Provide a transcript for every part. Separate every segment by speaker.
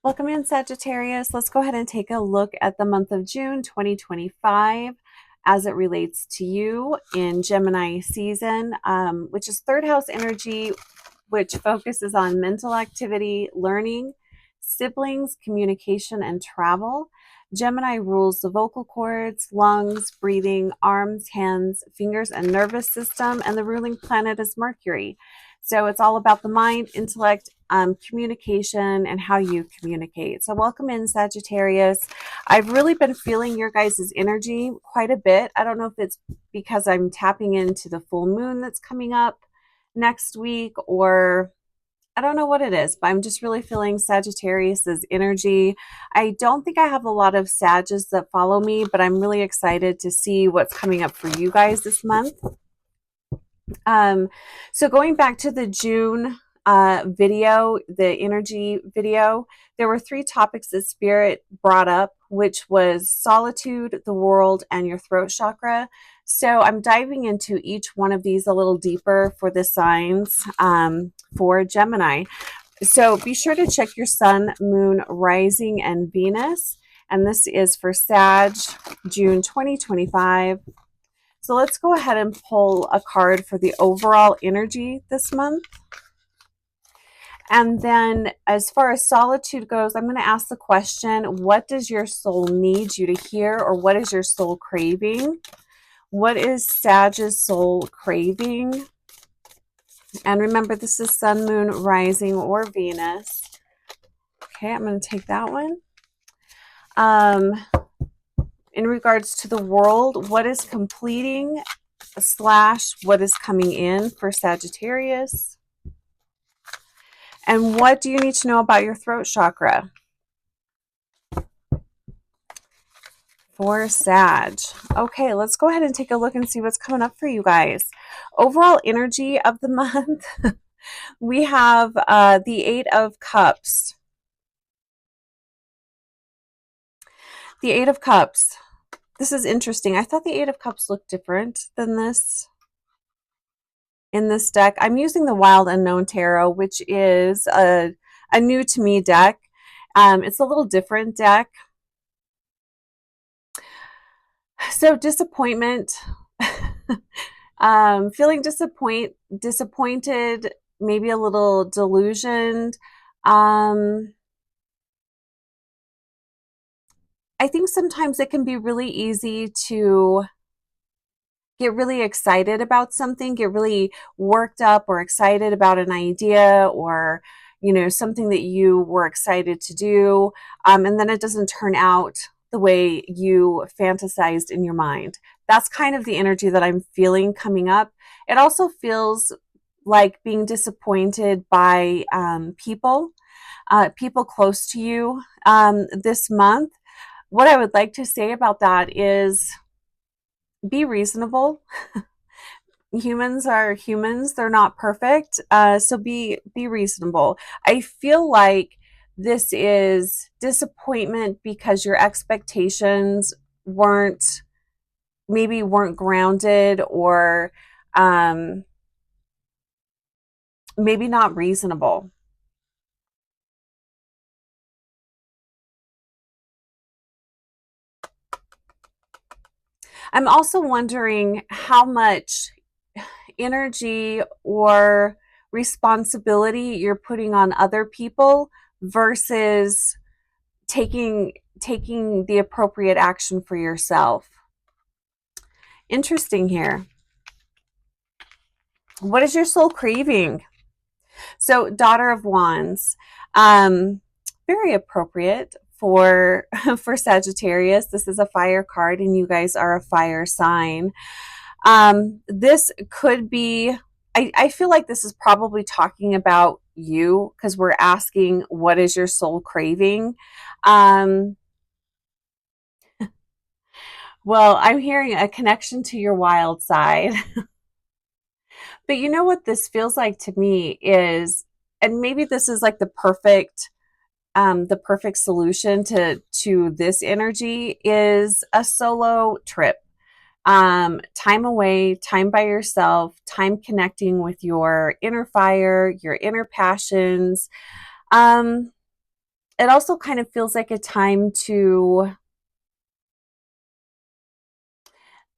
Speaker 1: Welcome in, Sagittarius. Let's go ahead and take a look at the month of June 2025 as it relates to you in Gemini season, which is third house energy, which focuses on mental activity, learning, siblings, communication, and travel. Gemini rules the vocal cords, lungs, breathing, arms, hands, fingers, and nervous system, and the ruling planet is Mercury. So it's all about the mind, intellect, communication, and how you communicate. So welcome in, Sagittarius. I've really been feeling your guys' energy quite a bit. I don't know if it's because I'm tapping into the full moon that's coming up next week, or I don't know what it is, but I'm just really feeling Sagittarius's energy. I don't think I have a lot of Sages that follow me, but I'm really excited to see what's coming up for you guys this month. So going back to the June video, the energy video, there were 3 topics that Spirit brought up, which was solitude, the world, and your throat chakra. So I'm diving into each one of these a little deeper for the signs for Gemini. So be sure to check your sun, moon, rising, and Venus. And this is for Sag, June 2025. So let's go ahead and pull a card for the overall energy this month. And then as far as solitude goes, I'm going to ask the question, what does your soul need you to hear, or what is your soul craving? What is Sag's soul craving? And remember, this is sun, moon, rising, or Venus. Okay, I'm going to take that one. In regards to the world, what is completing / what is coming in for Sagittarius? And what do you need to know about your throat chakra for Sag? Okay, let's go ahead and take a look and see what's coming up for you guys. Overall energy of the month, we have the 8 of Cups. The 8 of Cups. This is interesting. I thought the 8 of Cups looked different than this in this deck. I'm using the Wild Unknown Tarot, which is a new to me deck. It's a little different deck. So disappointment, feeling disappointed, maybe a little delusioned. I think sometimes it can be really easy to get really excited about something, get really worked up or excited about an idea, or something that you were excited to do, and then it doesn't turn out the way you fantasized in your mind. That's kind of the energy that I'm feeling coming up. It also feels like being disappointed by people close to you this month. What I would like to say about that is be reasonable. Humans are humans. They're not perfect. So be reasonable. I feel like this is disappointment because your expectations weren't grounded, or maybe not reasonable. I'm also wondering how much energy or responsibility you're putting on other people versus taking the appropriate action for yourself. Interesting here. What is your soul craving? So, Daughter of Wands, very appropriate for for Sagittarius. This is a fire card, and you guys are a fire sign. This could be, I feel like this is probably talking about you, because we're asking, what is your soul craving? Well, I'm hearing a connection to your wild side. But you know what this feels like to me is, and maybe this is like the perfect solution to this energy, is a solo trip. Time away, time by yourself, time connecting with your inner fire, your inner passions. it also kind of feels like a time to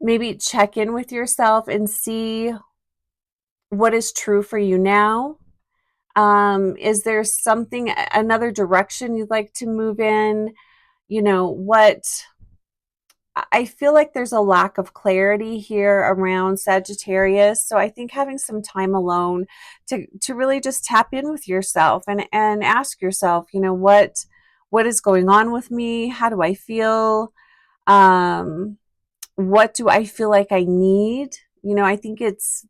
Speaker 1: maybe check in with yourself and see what is true for you now. Is there something, another direction you'd like to move in? You know, what I feel like there's a lack of clarity here around Sagittarius. So I think having some time alone to really just tap in with yourself and ask yourself, you know, what is going on with me? How do I feel? Um, what do I feel like I need? You know, I think it's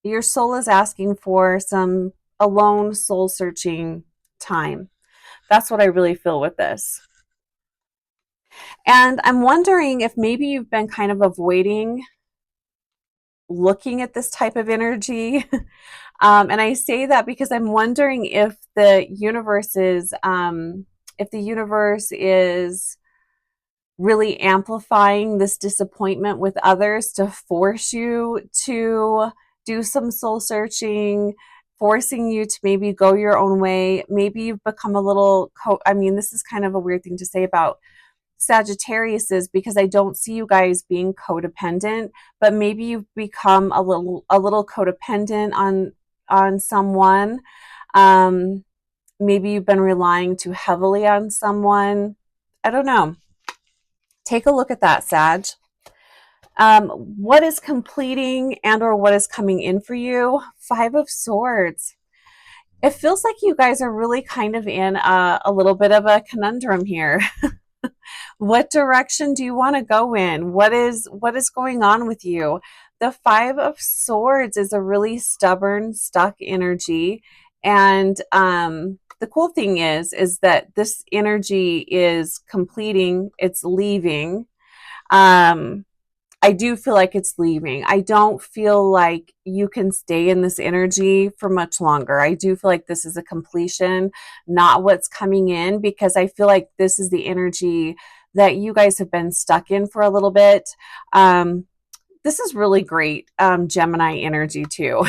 Speaker 1: your soul is asking for some alone soul searching time. That's what I really feel with this. And I'm wondering if maybe you've been kind of avoiding looking at this type of energy. And I say that because I'm wondering if the universe is really amplifying this disappointment with others to force you to do some soul searching, forcing you to maybe go your own way. Maybe you've become a little, I mean, this is kind of a weird thing to say about Sagittarius is because I don't see you guys being codependent, but maybe you've become a little codependent on someone. Um, Maybe you've been relying too heavily on someone. I don't know. Take a look at that, Sag. What is completing and or what is coming in for you? Five of Swords. It feels like you guys are really kind of in a little bit of a conundrum here. What direction do you want to go in? What is going on with you? The Five of Swords is a really stubborn, stuck energy. And the cool thing is that this energy is completing, it's leaving. Um, I do feel like it's leaving. I don't feel like you can stay in this energy for much longer. I do feel like this is a completion, not what's coming in, because I feel like this is the energy that you guys have been stuck in for a little bit. This is really great Gemini energy too.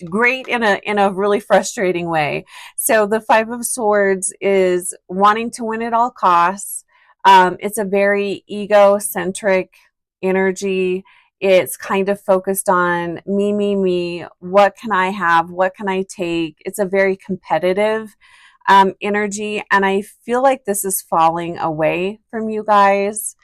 Speaker 1: Great in a really frustrating way. So the Five of Swords is wanting to win at all costs. It's a very egocentric energy. It's kind of focused on me, me, me. What can I have? What can I take? It's a very competitive energy, and I feel like this is falling away from you guys.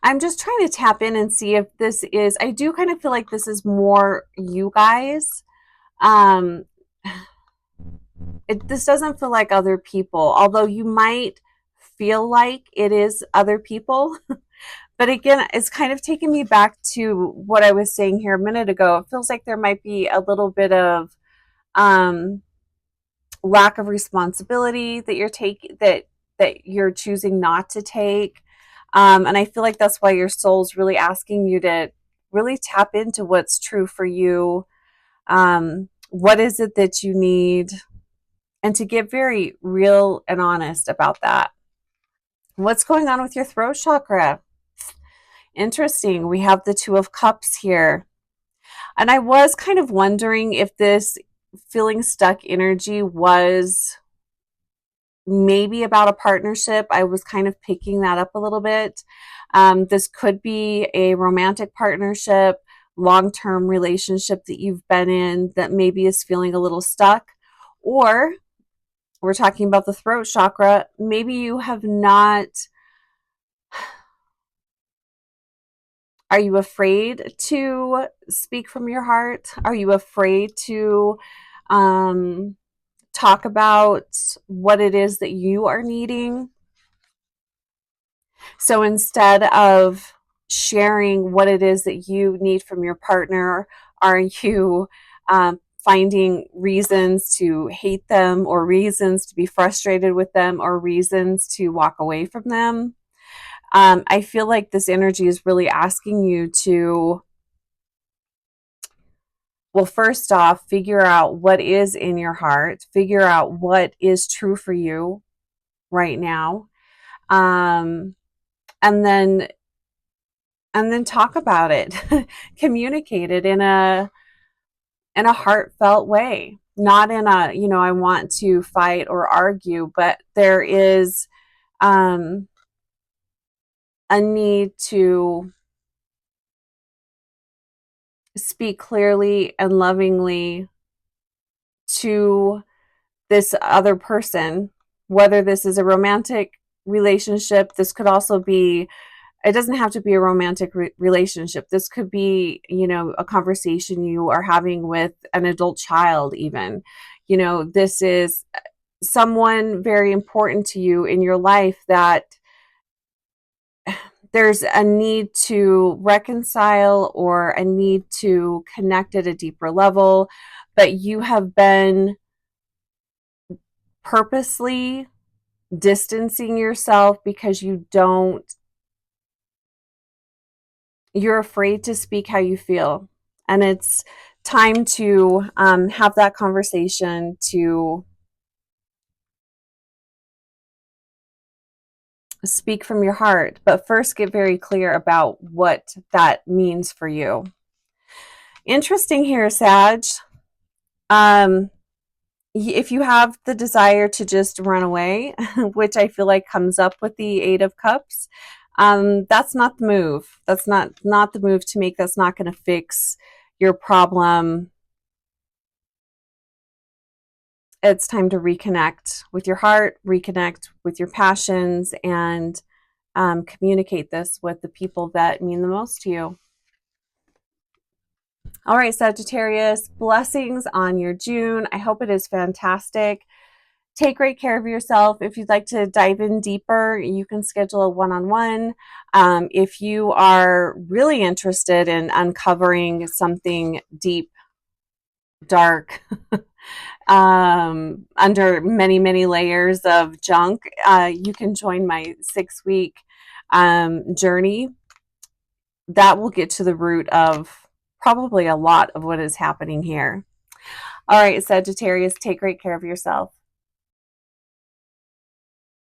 Speaker 1: I'm just trying to tap in and see if this is, I do kind of feel like this is more you guys. Um, this doesn't feel like other people, although you might feel like it is other people. But again, it's kind of taking me back to what I was saying here a minute ago. It feels like there might be a little bit of um, lack of responsibility that you're choosing not to take. And I feel like that's why your soul's really asking you to really tap into what's true for you. What is it that you need? And to get very real and honest about that. What's going on with your throat chakra? Interesting. We have the Two of Cups here. And I was kind of wondering if this feeling stuck energy was maybe about a partnership. I was kind of picking that up a little bit. This could be a romantic partnership, long-term relationship that you've been in that maybe is feeling a little stuck. Or we're talking about the throat chakra. Maybe you have not. Are you afraid to speak from your heart? Are you afraid to um, talk about what it is that you are needing? So instead of sharing what it is that you need from your partner, are you finding reasons to hate them or reasons to be frustrated with them or reasons to walk away from them? I feel like this energy is really asking you to, well, first off, figure out what is in your heart, figure out what is true for you right now. Um, and then and then talk about it. Communicate it in a heartfelt way, not in a, I want to fight or argue, but there is a need to speak clearly and lovingly to this other person, whether this is a romantic relationship. This could also be, it doesn't have to be a romantic relationship. This could be, a conversation you are having with an adult child, even. This is someone very important to you in your life that there's a need to reconcile or a need to connect at a deeper level, but you have been purposely distancing yourself because you're afraid to speak how you feel. And it's time to have that conversation, to speak from your heart, but first get very clear about what that means for you. Interesting here, Sag. If you have the desire to just run away, which I feel like comes up with the Eight of Cups, that's not the move. That's not the move to make. That's not going to fix your problem. It's time to reconnect with your heart, reconnect with your passions, and communicate this with the people that mean the most to you. All right, Sagittarius, blessings on your June. I hope it is fantastic. Take great care of yourself. If you'd like to dive in deeper, you can schedule a one-on-one. If you are really interested in uncovering something deep, dark, under many, many layers of junk, you can join my 6-week journey. That will get to the root of probably a lot of what is happening here. All right, Sagittarius, take great care of yourself.